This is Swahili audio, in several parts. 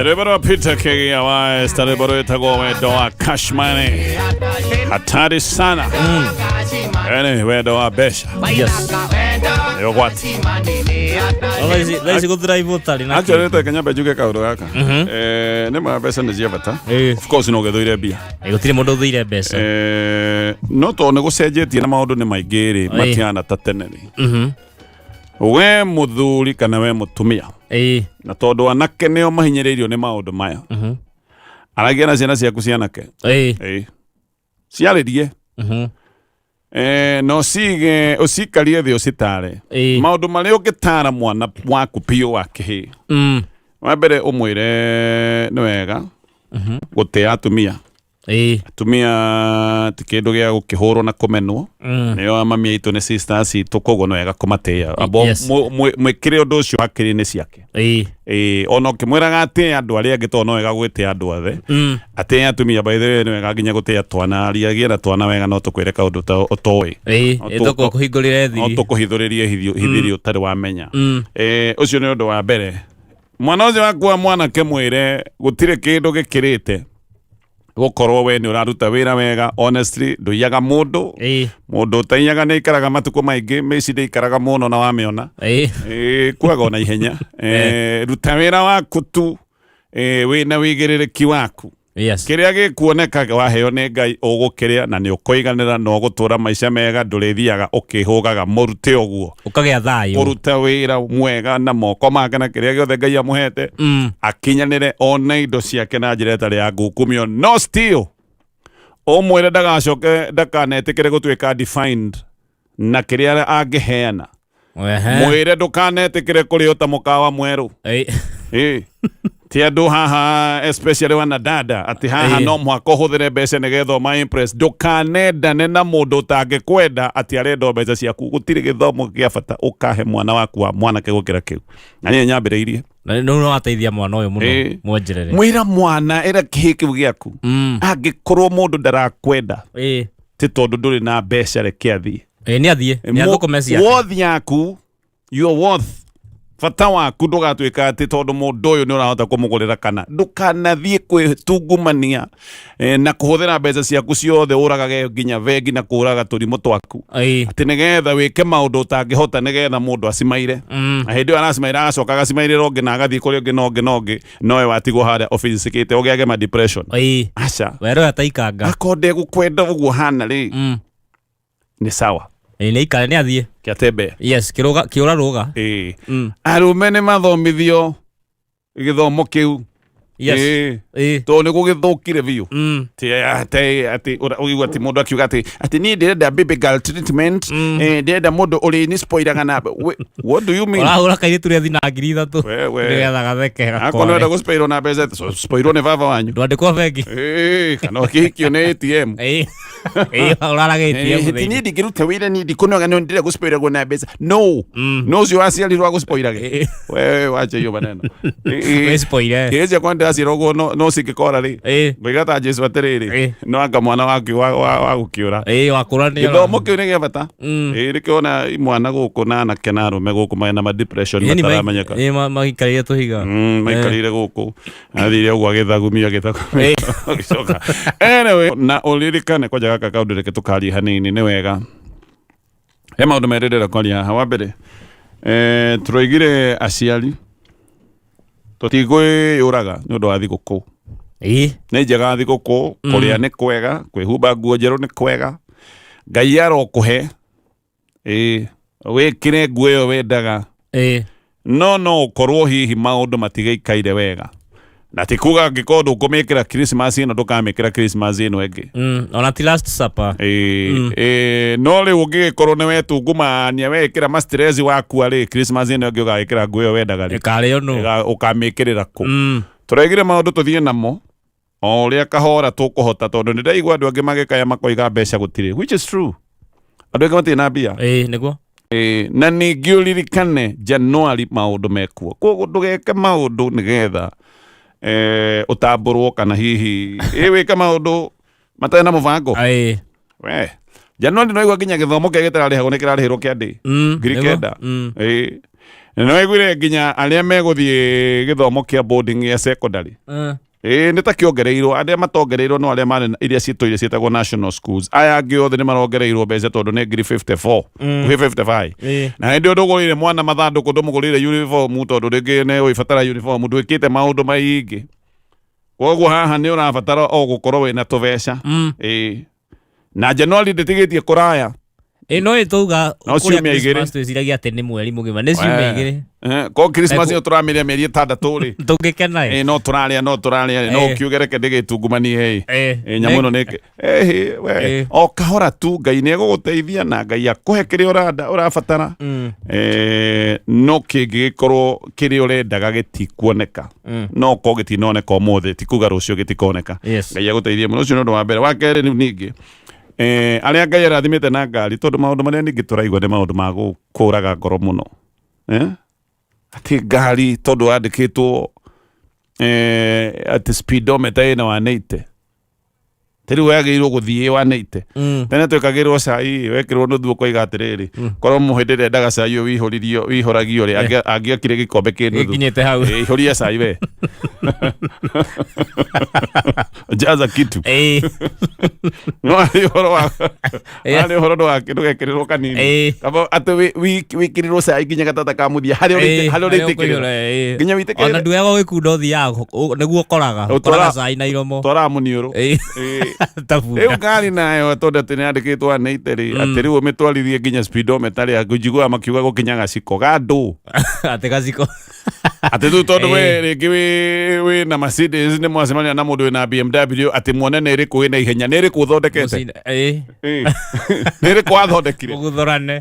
Rebero Peter Kegi Awa Stareboro Tago Doa Kashmane Hatari Sana Anyway Doa Besha. Yes. What? Let's go drive Utali. Actually, I can have a Juka. Never best on the Javata. Of course, no good beer. I got 3 model the best. Not on the Sajet, Yamado in my Igìrì Mathina Tateneri. We Muduli Kana Mutumia. Na todo anake neo mahinyererio ne maundu maya. Aragira ciana ciaku cianake. Ciarerie. No sige usikarie thio citare. Maundu mari ukitara mwana waku pio wake. Wambere umwire ni wega. Gutea atumia. Atumia tikindu gia gukihurwo na kumenwo. Nio mami aitu ni sisters itu koguo no wega kumatia. Abo mwikire undu ucio hakiri-ini ciake. Ono kimwiraga ati andu aria angi to no wega gwitia andu othe. Ati atumia by the way ni wega nginya gutia twana ariagia na twana wega no tukwire kaundu ta utoi. Itoko kuhingurira thiri. Tukuhithuririe hithiri utari wamenya. Ucio ni undu wa mbere. Mwana ucio wakwa mwana kemwire gutire kindu gikirite. Gukorwo we ni uraruta wira wega honestly nduiyaga mundu utaiyaga ni ikaraga matuko maingi meci ndi ikaraga muno na wamiona kwaga ona ihenya ruta wira waku tu wina wigiriki waku kiria gikuoneka waheo ni Ngai ugukiria na ni ukoiganira no gutura maisha mega ndurithiaga ukihugaga murute oguo ukagia thayo uruta wira mwega na moko make na kiria giothe Ngai amuhete akinyanire ona indo ciake na njira itari ya ngukumio no still omwire ndagacoke ndakanetikire gutwika defined na kiria angiheana mwire ndukanetikire kuri uta mukawa mweru ti andu haha especially wana dada ati haha no mwako huthire mbeca nigetho ma impress ndukanendane na mundu utangikwenda ati arenda mbeca ciaku gutire githomo gia bata ukahe mwana waku wa mwana kigukira kiu na nie nyambiriirie no ateithia mwana uyu muno mwenjerere mwira mwana era kihikiu giaku angikorwo mundu ndarakwenda ti tondu nduri na mbeca reke athie ni athie ni athukumecia worth yaku your worth fata waku ndugatwika ati tondu mundu uyu ni urahota kumugurira kana ndukanathie kwitungumania na kuhuthira mbeca ciaku ciothe uragage nginya vengi na kuraga turimo twaku ati nigetha wike maundu utangihota nigetha mundu acimaire hindi yo aracimaire agacoka agacimaire rongi na agathie kuri ungi nongi noe watigwo haria office cikite ugiage ma depression aca wero ataikanga akonde gukwenda uguo hana ri ni sawa ni ikare ni athie kiatembe yes kiura ruga arume ni mathomithio githomo kiu yes to ni gugithukire biu ti ati ugiwa ati mundu akiuga ati ni ndirenda baby girl treatment ndirenda mundu uri ni spoiraga na what do you mean ora kaire turi athi na 3,000 ndirenda gatheke akona nda guspoiro na mbeca spoiro ne vava wanyu ndwandikwo bengi kana kikio ne ATM uraraga ATM ti ni ndigiruta wira ni ndikunoga no ndire guspoiraga na mbeca no cio aciarirwa guspoiraga we wache yo maneno spoire kije kwenda asirogo no sikikora ri ngigata Jesu atiriri no anga mwana waki wa gukiura wakura ni githomo kiu ni gibata rikiona mwana guku na anake na arume guku maina ma depression mataramenyeka magikarire tuhiga magikarire guku athire uguo agithagumia gicoka anyway na uririkane kwa jaga kaundu reke tukari hanini ni wega he maundu meririra kwaria hawa mbere turoigire aciari tutigwiyuraga ni undu wa thiguku ni njega thiguku kuria ni kwega kwihumba nguo njeru ni kwega Ngai arokuhe wikire nguo iyo wendaga no ukorwo hihi maundu matigaikaire wega na tikuga angĩkorwo ndũkũmĩkĩra Christmas ĩno ndũkamĩkĩra Christmas ĩno ĩngĩ ona ti last supper no rĩu ũngĩgĩkorwo nĩ wetungumania wekĩra ma stress waku arĩ Christmas ĩno ĩngĩ ũgagĩkĩra nguo ĩyo wendaga rĩ ũkamĩkĩrĩra kũ tũregire maũndũ tũthiĩ namo o ũrĩa kahora tũkũhota tondũ nĩ ndaigua andũ angĩ magĩkaya makoiga mbeca gũtirĩ which is true andũ angĩ matirĩ na mbia nĩguo na ningĩ ũririkane January maũndũ mekuo koguo ndũgeke maũndũ nĩgetha utamburwo kana hihi wika maundu matarĩ na mubango we Januari no igwa nginya githomo kia gitararihagwo ni kirarihirwo kia ndi ngiri kenda No igwire nginya aria meguthie githomo kia boarding ya secondary nĩ ta kĩongereirwo arĩa matongereirwo no arĩa marĩ iria ciĩtũire ciĩtagwo national schools aya angĩ othe nĩ marongereirwo mbeca tondũ nĩ ngiri 54 gwĩ 55 na hĩndĩ ndũgũrĩire mwana mathandũkũ ndũmũgũrĩire uniform tondũ rĩngĩ nĩ ũibatara uniform ndwĩkĩte maũndũ maingĩ koguo haha nĩ ũrabatara o gũkorwo wĩna tũbeca na January ndĩtigĩtie kũraya no ĩtauga kũrĩa Christmas twĩciragia atĩ nĩ mweri mũgima nĩ ciumia igĩrĩ ko Christmas ĩyo tũramĩrĩa mĩeri 6 tũngĩkena no tũrarĩa no ũkiugereke ndĩgĩtungumanie nyamũ ĩno nĩ o kahora tu Ngai nĩ egũgũteithia na Ngai akũhe kĩrĩa ũrabatara no kĩngĩgĩkorwo kĩrĩa ũrendaga gĩtikuoneka no ko gĩtinoneka ũmũthĩ ti kuga rũciũ gĩtikoneka Ngai agũteithie mũno ũcio nĩ ũndũ wa mbere wa kerĩ ningĩ arĩa Ngai arathimĩte na ngari tondũ maũndũ marĩa ningĩ tũraigua nĩ maũndũ ma gũkũraga ngoro mũno atĩ ngari tondũ wandĩkĩtwo atĩ speedometer ĩna 180 rĩu wagĩrĩirwo gũthiĩ 180 tene twĩkagĩrwo cai wekĩrwo nũthu ũkoiga atĩrĩrĩ korwo mũhĩndĩ ndendaga cai ũyũ wĩihũragio rĩ angĩakire gĩkombe kĩnũthu ihũria cai we jaza kitu no arĩ ũhoro wa kĩndũ gekĩrĩrwo kanini kaba atĩ wĩkĩrĩrwo cai nginya gatata ka mũthia harĩa ũrĩtĩkĩrĩra nginya wĩtĩkĩrĩra ona nduaga gwĩkunda ũthiaga nĩguo ũkoraga cai na iromo twara mũniũrũ rĩu ngari nayo tondũ atĩ nĩ yandĩkĩtwo 180 atĩ rĩu ũmĩtwarithie nginya speedometer rĩa njiguaga makiuga gũkinya gaciko gandũ atĩ gaciko atĩ tu tondũ we rĩngĩ wĩ na Mercedes nĩ mwacemania na mũndũ wĩna BMW atĩ muone nĩ ĩrĩkũ wĩna ihenya nĩ ĩrĩkũ ũthondekete nĩ ĩrĩkũ athondekire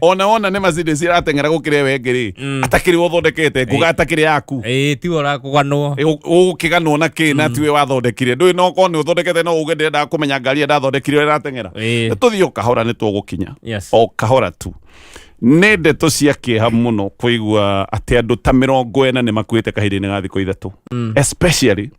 ona wona nĩ Mercedes ĩrateng'era gũkĩrĩa wengĩ atakĩrĩ ũthondekete nguga atakĩrĩ yaku tiwe ũrakũganwo ũgũkĩganwo na kĩ na tiwe wathondekire ndũĩ no korwo nĩ ũthondekete no uge ndĩrenda kũmenya ngari ndathondekire ĩrateng'era tũthiĩ o kahora nĩ tũgũkinya o kahora tu nĩ ndeto cia kĩeha mũno kũigua atĩ andũ ta 40 nĩ makuĩte kahinda-inĩ ga thikũ ithatũ especially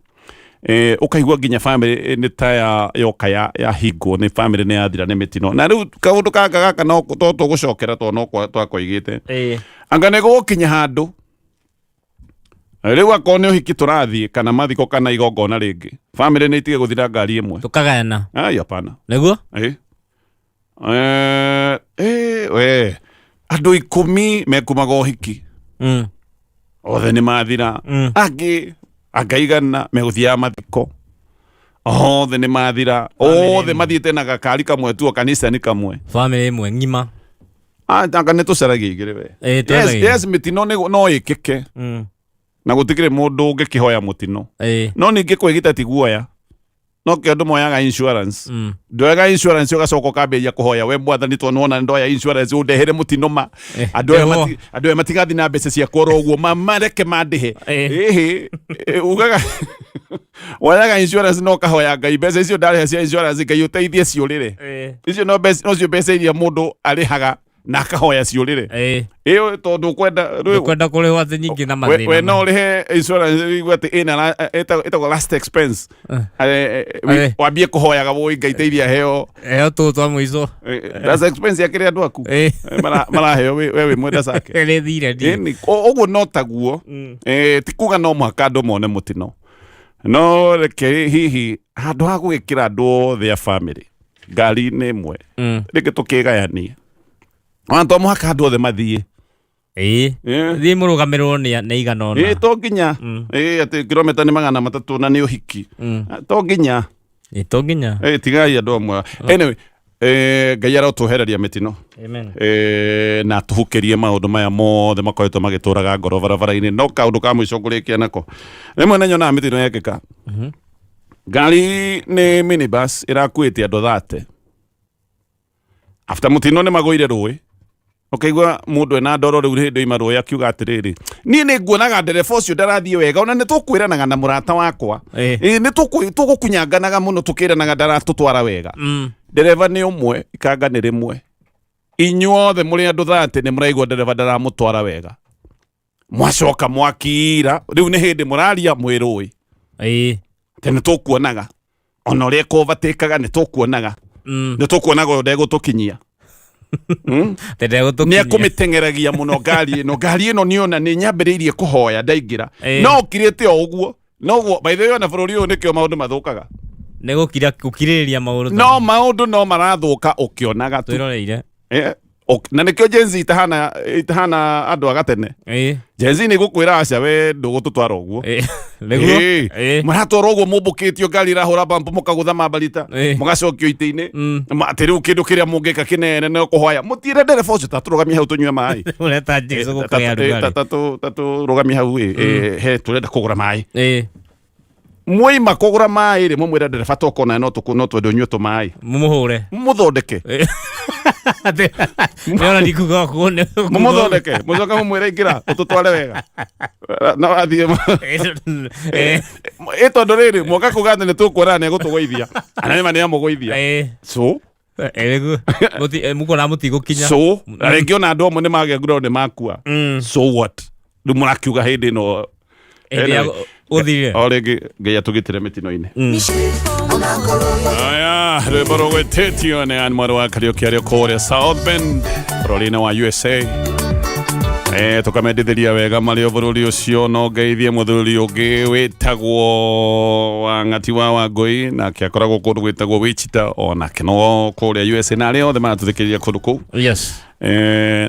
ũkaigua nginya family nĩ ta yoka ya hingwo nĩ family nĩ yathira nĩ mĩtino na rĩu kaũndũ gaka no tũgũcokera to no twakoigĩte anga nĩ gũgũkinya handũ rĩu akorwo nĩ ũhiki tũrathiĩ kana mathiko kana igongona rĩngĩ family nĩ itige gũthira ngari ĩmwe tũkagayana hapana nĩguo andũ 10 mekumaga ũhiki othe nĩ mathira angĩ angaigana megũthiaga mathiko othe nĩ mathira othe mathiĩte na gakari kamwe tu kanisa-inĩ kamwe family ĩmwe ng'ima anga nĩ tũcaragia igĩrĩ we yes mĩtino no ĩkĩke na gũtikĩrĩ mũndũ ũngĩkĩhoya mũtino no ningĩ kwĩgita ti guoya no kĩ andũ moyaga insurance ndoyaga insurance ũgacoka ũkambĩrĩria kũhoya we mwathani tondũ nĩwona ndoya insurance ũndehere mũtino ma andũ aya matigathi na mbeca cia kũra ũguo mareke mandĩhe ugaga woyaga insurance no kahoya Ngai mbeca icio ndarĩha cia insurance Ngai ũteithie ciũrĩre icio nocio mbeca iria mũndũ arĩhaga na akahoya ciũrĩre tondũ kwenda kũrĩhwo atĩ nyingĩ na mathĩna we no ũrĩhe insurance igua atĩ ĩtagwo last expense wambie kũhoyaga woi Ngai teithia heo tũtwa mũico last expense ya kĩrĩa andũ aku maraheo we wĩ mwenda cake ũguo no taguo ti kuga no mũhaka andũ mone mũtino no reke hihi handũ ha gũgĩkĩra andũ othe a family ngari-inĩ ĩmwe rĩngĩ tũkĩgayanie to mũhaka andũ othe mathiĩ thiĩ mũrũgamĩrĩrwo nĩ igana ũna to nginya atĩ kilomita nĩ 300 na nĩ ũhiki to nginya tigai andũ amwe anyway Ngai arotũhereria mĩtino na tũhukĩrie maũndũ maya mothe makoretwo magĩtũraga ngoro barabara-inĩ no kaũndũ ka mũico ngũrĩkia nako rĩmwe nĩ nyonaga mĩtino yekĩka ngari nĩ minibus ĩrakuĩte andũ 30 after mũtino nĩ magũire rũĩ ũkaigua mũndũ ena ndoro rĩu hĩndĩ ima rũĩ akiuga atĩrĩrĩ niĩ nĩ nguonaga ndereba ũcio ndarathiĩ wega ona nĩ tũkwĩranaga na mũrata wakwa nĩ tũgũkunyanganaga mũno tũkĩranaga ndaratũtwara wega ndereba nĩ ũmwe ikanga nĩ rĩmwe inyuothe mũrĩ andũ 30 nĩ mũraigua ndereba ndaramũtwara wega mwacoka mwakira rĩu nĩ hĩndĩ mũraria mwĩrũĩ nĩ tũkuonaga ona ũrĩa kũvatĩkaga nĩ tũkuonaga ũyũ ndegũtũkinyia Nä akå mä teng'eragia må no ngari ä no nä ona nä nyambä rä irie kå hoya ndaingä ra no kä rä te o å guo noguo maithä ona bå rå ri å yå nä kä o maå ndå mathå kaga nä gå kirä rä ria maå no maå ndå no marathå ka å kä onaga twä roreire na nä kä o jenzi itahana andå aga tene jenzi nä gå kwä ra aca we ndå gå tå twara å guo maratwara å guo må mbå kä tio ngari rahå ra mbambo må kagå tha mambarita må gacokio itä-inä atä rä u kä ndå kä rä a må ngä ka kä nene no kå hoya må tiä re ndereba å cio tatå rå gamia hau tå nyue maä tatå rå gamia hau he tå renda kå gå ra maä mwaima kå gå ra maä rä må mwä ra ndereba tokona no twende å nyue tå maä må hå re må thondeke må thondeke må coka må mwä ra ingä ra å tå tware wega no athiä ä tondå rä rä mwoka kå gathe nä tå kwärana nä egå tå goithia ana nä ma nä amå goithia må kona må tigå kinya rä ngä ona andå amwe nä magä ngurao nä makua rä u må rakiuga hä ndä no å thire o rä ngä ngai atå gä tä re mä tino-inä aya rwä mbo rå gwä tä tio nä an mwarä wa kariå kä arä kå rä South Bend bå rå ri-inä wa USA tå kamendithä ria wega marä o bå rå ri å cio no ngeithie må thuri å ngä wä tagwo Wang'ati wa Wangui nake akoragwo kå ndå gwä tagwo Wichita onake no kå rä a USA na arä othe maratå thä kä rä ria kå ndå kå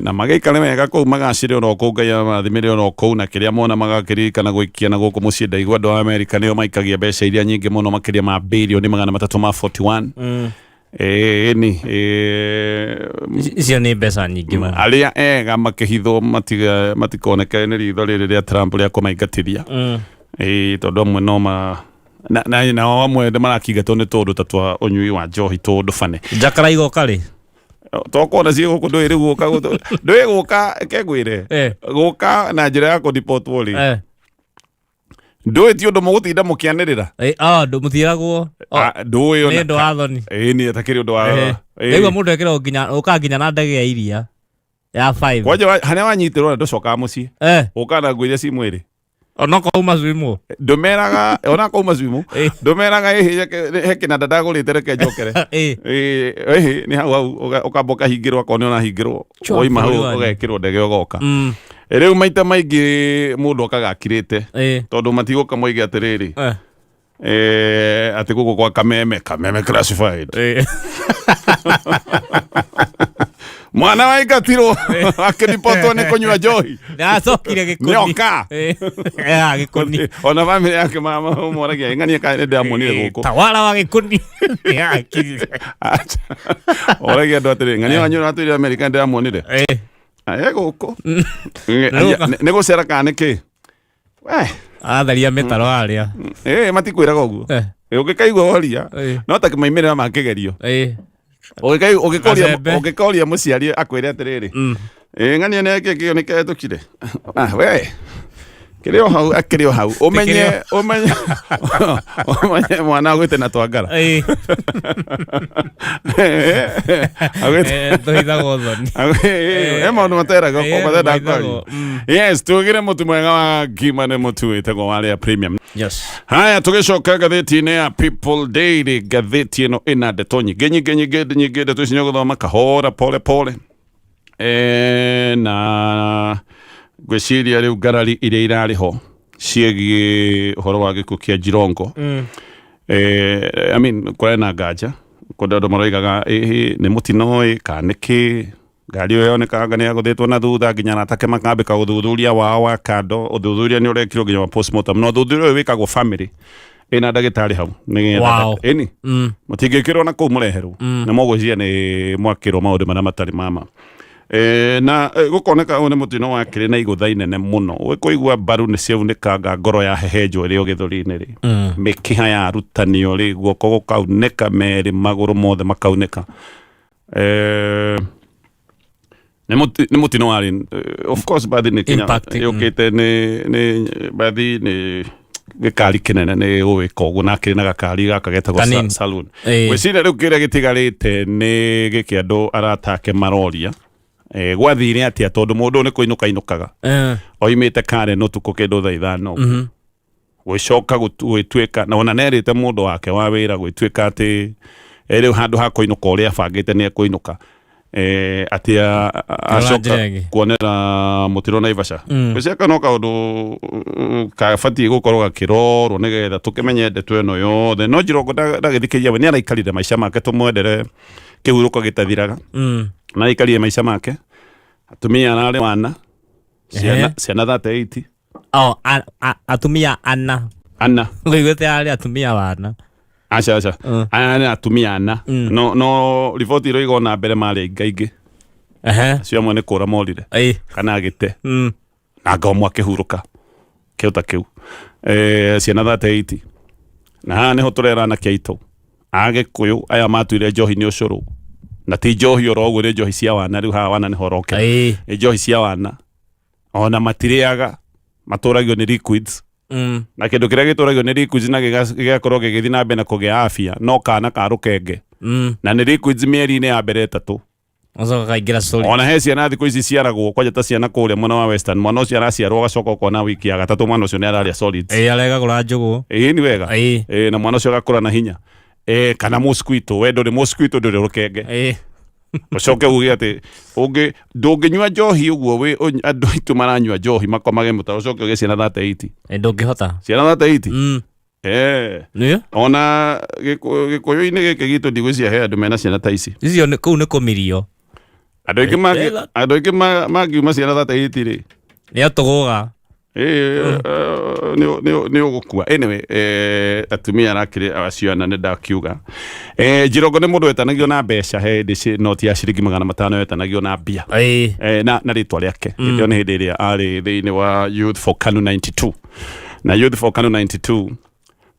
na magaikare wega kå u magacä ro kå ngai amathimä re oro kå u na kä rä a mona magakäririkana gå ikia na gå kå må ciä ndaigua andå a Amerika nä o maikagia mbeca iria nyingä må no makä ria ma bilioni 341 ni icio nä mbeca nyingä må arä a ega makä hithwo matikoneke nä ritho rä rä rä a Trump rä a kå maingatä tondå amwe no nao amwe marakingatwo nä tondå ta twa å nyui wa njohi tondå bane njakara igoka rä tokona cio gå kå ndå ä rä guoka ndå ä gå ka ke ngwä re gå ka na njä ra ya kå ndipotwo rä ndå ä ti å ndå må gå tinda må kä anä rä ra må tiragwo ndå ä nä ndå wa thoni nä atä kä rä å ndå wa rä må ndå ekä å ka nginya na ndege ya iria ya kwanja harä a wanyitä rwo ndå cokaga må ciä å ka na ngå iria ci mwä rä ona kauma cwimå ndå meraga ona kauma cwimå ndå meraga he kä nanda ndagå rä te reke njokere nä hau å kamba å kahingä rwo akorwo nä ona hingä rwo oima hau å gekä rwo ndege å goka rä u maita maingä må ndå akagakä te tondå matigå ka moige atä rä rä atä gå gå kwa Kameme classified mwana wa ingatirwo akiripotwo nä kå nyua njohi acokire nä oka gä kåni ona bamä yake moragia ng'ania kana nä ndamuonire gå kå tawara wa gä kåni oragia andå atä rä ng'ania wanyu natwä re Amerika nä ndamuonire gå kå nä gå cera kana nä kä atharia mä taro harä a matikwä raga å guo å gä kaigua woria no takä maimä rä ra makä gerio å gä koria må ciari akwä re atä rä rä ng'ania nä kä nä ketå kire we kä rä o hau akä rä o hau å menye mwana agwä te na twangara tå hithagwo thoni he maå ndå materaga mathenda kwari yes tå gä re må tu mwega wa ngima nä må tu wä tegwo warä a premium haya tå gä coka ngathä-inä ya People Daily ngathä-ti ä no ä na ndeto nyingä nyingä ndeto ici nä gå thoma kahora pole pole na gwĩciria rĩu ngarari iria irarĩ ho ciĩgiĩ ũhoro wa gĩkuũ kĩa Jirongo I mean kũrĩ na nganja kũrĩ andũ maroigaga nĩ mũtino kana nĩkĩ ngari ĩyo yonekaga nĩ yagũthĩtwo na thutha nginya anake makambĩka ũthuthuria wao wa kando ũthuthuria nĩ ũrekirwo nginya wa postmortem no ũthuthuria ũyũ wĩkagwo family ĩna ndagĩtarĩ hau nĩgetha ĩni mũtingĩkĩrwo na kũu mũreherwo nĩ mũgwĩciria nĩ mwakĩrwo maũndũ marĩa matarĩ mama na gukoneka one mutino wa kire na igutha inene muno wikuigua mbaru ni ciaunĩkanga ngoro ya hehenjwo ĩrĩ o gĩthũri-inĩ rĩ mĩkiha ya rutanio rĩ guoko gũkaunĩka merĩ magũrũ mothe makaunĩka nĩ mutino warĩ of course bathi nĩ kinya yũkĩte nĩ bathi nĩ gĩkari kĩnene nĩ gũgĩka ũguo na akĩrĩ na gakari gaka getagwo saloon gwĩciria rĩu kĩrĩa gĩtigarĩte nĩ gĩkĩ andũ aratake maroria gwathire atia tondu mundu ni kuinuka oimite Karen utuku kindu thaa ithano gwicoka gwituika na ona nerite mundu wake wa wira gwituika ati riu handu ha kuinuka uria bangite ni kuinuka atia acoka kuonera mutiro Naivasha kwĩcia kana kaũndũ kabatiĩ gũkorwo gakĩrorwo nĩgetha tũkĩmenye ndeto ĩno yothe no Njiroko ndagĩthikĩria we nĩ araikarire maica make tũmwendere kĩhurũko gĩtathiraga na aikarire maica make atumia ararĩ wana ciana 38 atumia ana ũiguĩte arĩ atumia wana aca aya atumia ana no riboti ĩrĩa igona mbere marĩ aingaingĩ acio amwe nĩ kũra morire kana agĩte na ngomwa kĩhurũka kĩuta kĩu ciana 38 na haha nĩho tũrera na kĩaitũ Agĩkũyũ aya matuire njohi nĩ ũcũrũ na ti njohi oroguo nĩ njohi cia wana rĩu haha wana nĩ horoke nĩ njohi cia wana ona matirĩaga matũragio nĩ liquids na kĩndũ kĩrĩa gĩtũragio nĩ liquids na gĩgakorwo gĩgĩthiĩ na mbere na kũgĩa afya no kana ka rũkenge na nĩ liquids mĩeri-inĩ ya mbere 3 ona he ciana thikũ ici ciaragwo kwanja ta ciana kũrĩa mwena wa Western mwana ũcio araciarwo agacoka ũkona wiki ya gatatũ mwana ũcio nĩ ararĩa solids aregagũra njũgũ nĩ wega na mwana ũcio agakũra na hinya kana mosquito we ndũrĩ mosquito ndũrĩ rũkenge ucoke uge atĩ ndũngĩnyua njohi ũguo we andũ aitũ maranyua njohi makomage mũtaro ucoke uge ciana 38 ndũngĩhota ciana 38 ona gĩkũyũ-inĩ gĩkĩ gitũ ndigwĩcia he andũ mena ciana ta ici icio kũu nĩ kũmirio andũ aingĩ mangiuma ciana 38 rĩ nĩ atũgũga nĩ ũgũkua anyway atumia arakĩrĩ aciana nĩ ndakiuga Njiroko nĩ mũndũ wetanagio na mbeca he hĩndĩ noti ya ciringi 500 wetanagio na mbia na rĩtwa rĩake ĩyo nĩ hĩndĩ ĩrĩa arĩ thĩinĩ wa Youth for KANU 92 na Youth for KANU 92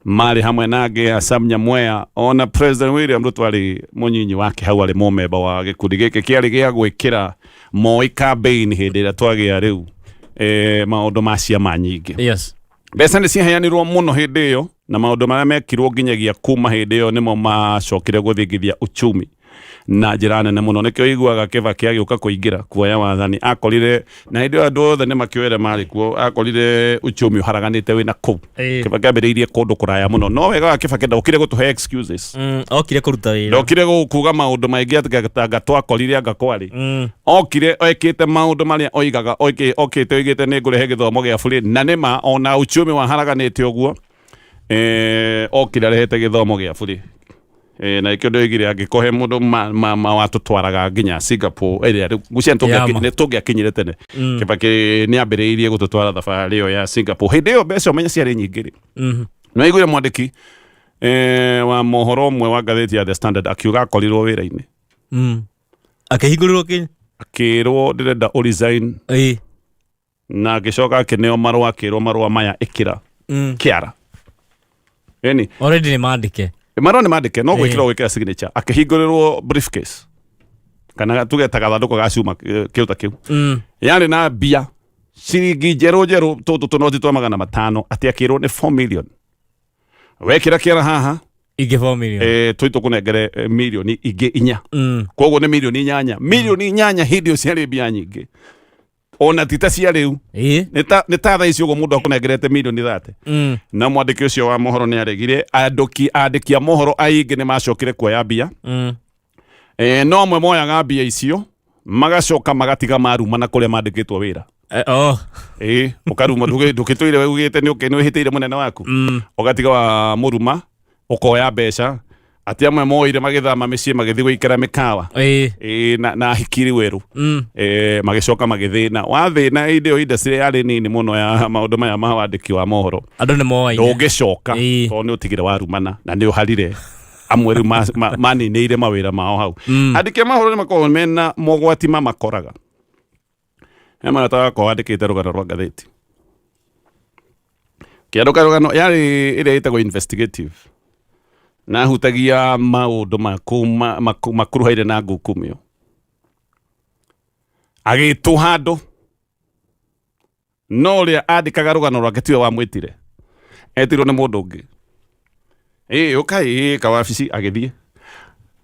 marĩ hamwe nake Asam Nyamweya ona President William Ruto arĩ mũnyinyi wake hau arĩ mũmemba wa gĩkundi gĩkĩ kĩarĩ gĩa gwĩkĩra Moi campaign hĩndĩ ĩrĩa twagĩa rĩu maũndũ ma ciama nyingĩ mbeca nĩ ciaheanirwo mũno hĩndĩ ĩyo na maũndũ marĩa mekirwo nginyagia kuma hĩndĩ ĩyo nĩmo macokire gũthingithia uchumi na njĩra nene mũno nĩkĩo iguaga Kibaki agĩũka kũingĩra kuoya wathani akorire na hĩndĩ ĩyo andũ othe nĩ makĩoere marĩ kuo akorire uchumi ũharaganĩte wĩna kũu Kibaki ambĩrĩirie kũndũ kũraya mũno no wega wa Kibaki ndokire gũtũhe excuses okire kũruta wĩra ndokire kuuga maũndũ maingĩ atĩ twakorire anga kwarĩ okire ekĩte maũndũ marĩa oigaga okĩte oigĩte nĩ ngũrehe gĩthomo gĩa bũrĩ na nĩma ona uchumi waharaganĩte ũguo okire arehete gĩthomo gĩa bũrĩ na ikio ndoigire angĩkohe mũndũ watũtwaraga nginya Singapore ĩrĩa gucia tũngĩakinyire tene Kibaki nĩ ambĩrĩirie gũtũtwara thabarĩ ĩyo ya Singapore hĩndĩ ĩyo mbeca ũmenya ciarĩ nyingĩ rĩ no aiguire mwandĩki wa mohoro ũmwe wa ngathĩti ya The Standard akiuga akorirwo wĩra-inĩ akĩhingũrĩrwo kĩ akĩrwo ndĩrenda ũresign na agĩcoka akĩneo marũa akĩrwo marũa maya ĩkĩra kĩara already nĩ mandĩke marũa nĩ mandĩke no gwĩkĩra signature akĩhingũrĩrwo briefcase kana tugeta gathandũkũ ga cuma kĩuta kĩu yarĩ na mbia ciringi njerũ tũtũ tũnoti twa 500 atĩ akĩrwo nĩ 4 million wekĩra kĩara haha ingĩ 4 million twĩtũ kũnengere milioni ingĩ 4 koguo nĩ milioni 8 milioni 8 hĩndĩ ciarĩ mbia nyingĩ ona tita cia rĩu nĩ ta thaa ici ũguo mũndũ akũnengerete milioni 30 na mwandĩki ũcio wa mohoro nĩ aregire andĩki a mohoro aingĩ nĩ macokire kuoya mbia no amwe moyaga mbia icio magacoka magatiga maruma na kũrĩa mandĩkĩtwo wĩra ũkaruma ndũkĩtũire ugĩte nĩ wĩhĩtĩire mũnene waku ũgatiga wa mũruma ũkoya mbeca ati amwe moire magĩthama mĩciĩ magĩthiĩ gũikara mĩkawa na hikiri werũ magĩcoka magĩthĩna wathĩna hĩndĩ ĩyo industry yarĩ nini mũno ya maũndũ maya ma wandĩki wa mohoro andũ nĩ moaine ndũngĩcoka tondũ nĩ ũtigire warumana na nĩ ũharire amwe rĩu maninĩire mawĩra mao hau andĩki a mohoro nĩ makoragwo mena mogwati mamakoraga he marataga korwo wandĩkĩte rũgano rwa ngathĩti kĩandũkarũgano yarĩ ĩrĩa ĩtagwo investigative na hutagia maũndũ makuruhaire na ngukumio agĩtwo handũ no ũrĩa andĩkaga rũgano rwake tiwe wamwĩtire etirwo nĩ mũndũ ũngĩ ũkai kawabici agĩthiĩ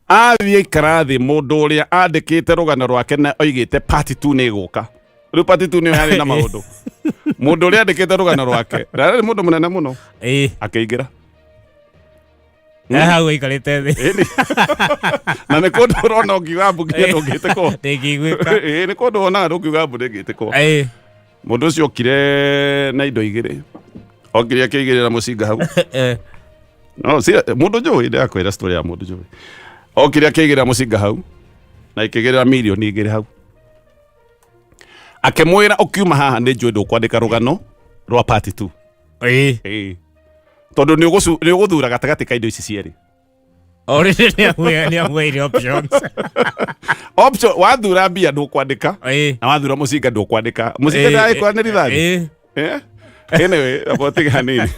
athiĩ aikara thĩ mũndũ ũrĩa andĩkĩte rũgano rwake na oigĩte part 2 nĩ ĩgũka rĩu part 2 nĩ harĩ na maũndũ mũndũ ũrĩa andĩkĩte rũgano rwake nĩ mũndũ mũnene mũno akĩingĩra hau ikarite thi na nä kå ndå rona å ngiuga mbu nginya ndå ngä tä ko ndingĩiguĩka nä kå ndå wonaga ndå ngiuga mbu ndä ngä tä ko må ndå å cio okire na indo igä rä okire akä igä rä ra Mùcinga hau må ndå njå ä ndä akwä ra story ya må ndå njå okire akä igä rä ra Mùcinga hau na ikä gä rä ra mirioni igä rä hau akä ra å kiuma haha nä njå ndå kwandä ka rå gano rwa part 2 tondå nä å gå thura gatagatä ka indo ici cierä nä amwäire option wathura mbia ndå kwandä ka na wathura Mùcinga ndå kwandä ka Mùcinga ndarä kwanä rithathi anyway abotige hanini